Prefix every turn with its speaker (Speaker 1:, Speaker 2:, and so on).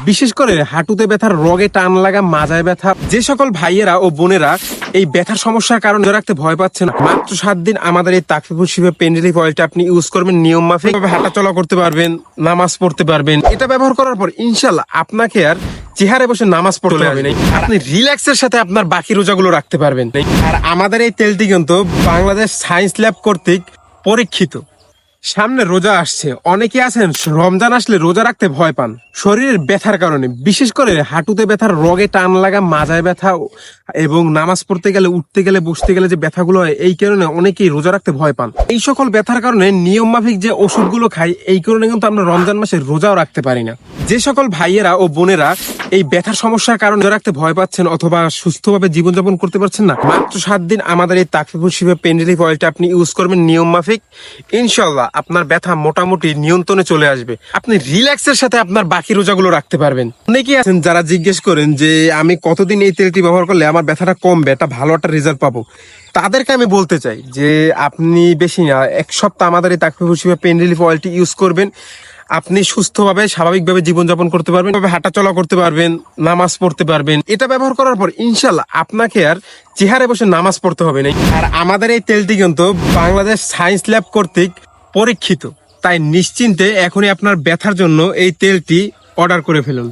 Speaker 1: বিশেষ করে হাঁটুতে ব্যথার, রগে টান লাগা, মাজায় ব্যথা, যে সকল ভাইয়েরা ও বোনেরা এই ব্যথার সমস্যার কারণে রাখতে ভয় পাচ্ছেন, মাত্র 7 দিন আমাদের এই তাকফিফুল শিফা পেন রিলিফ অয়েলটা আপনি ইউজ করবেন, নিয়ম মাফিক হাঁটা চলা করতে পারবেন, নামাজ পড়তে পারবেন। এটা ব্যবহার করার পর ইনশাল্লাহ আপনাকে আর চেহারে বসে নামাজ পড়তে হবে না, আপনি রিল্যাক্সের সাথে আপনার বাকি রোজাগুলো রাখতে পারবেন। আর আমাদের এই তেলটি কিন্তু বাংলাদেশ সায়েন্স ল্যাব কর্তৃক পরীক্ষিত। সামনে রোজা আসছে, অনেকে আছেন রমজান আসলে রোজা রাখতে ভয় পান শরীরের ব্যথার কারণে, বিশেষ করে হাঁটুতে ব্যথার, রগে টান লাগা, মাজায় ব্যথা এবং নামাজ পড়তে গেলে, উঠতে গেলে, বসতে গেলে যে ব্যথাগুলো হয়, এই কারণে অনেকেই রোজা রাখতে ভয় পান। এই সকল ব্যথার কারণে নিয়ম মাফিক যে ওষুধগুলো খাই, এই কারণে কিন্তু আমরা রমজান মাসে রোজাও রাখতে পারি না। যে সকল ভাইয়েরা ও বোনেরা এই ব্যথার সমস্যার কারণে রাখতে ভয় পাচ্ছেন অথবা সুস্থভাবে জীবনযাপন করতে পারছেন না, মাত্র 7 দিন আমাদের এই তাকফিফুল শিফা পেন রিলিফ অয়েলটা আপনি ইউজ করবেন, নিয়ম মাফিক। ইনশাল্লাহ আপনার ব্যথা মোটামুটি নিয়ন্ত্রণে চলে আসবে, আপনি রিল্যাক্সের সাথে আপনার বাকি রোজাগুলো রাখতে পারবেন। অনেকেই আছেন যারা জিজ্ঞেস করেন যে আমি কতদিন এই তেলটি ব্যবহার করলে আমার ব্যথাটা কমবে, একটা ভালো একটা রেজাল্ট পাবো। তাদেরকে আমি বলতে চাই যে আপনি বেশি না, 1 সপ্তাহ আমাদের এই তাকফিফুল শিফা পেন রিলিফ অয়েলটি ইউজ করবেন, আপনি সুস্থভাবে স্বাভাবিকভাবে জীবনযাপন করতে পারবেন, হাঁটা চলা করতে পারবেন, নামাজ পড়তে পারবেন। এটা ব্যবহার করার পর ইনশাল্লাহ আপনাকে আর চেহারে বসে নামাজ পড়তে হবে না। আর আমাদের এই তেলটি কিন্তু বাংলাদেশ সায়েন্স ল্যাব কর্তৃক পরীক্ষিত, তাই নিশ্চিন্তে এখনই আপনার ব্যথার জন্য এই তেলটি অর্ডার করে ফেলুন।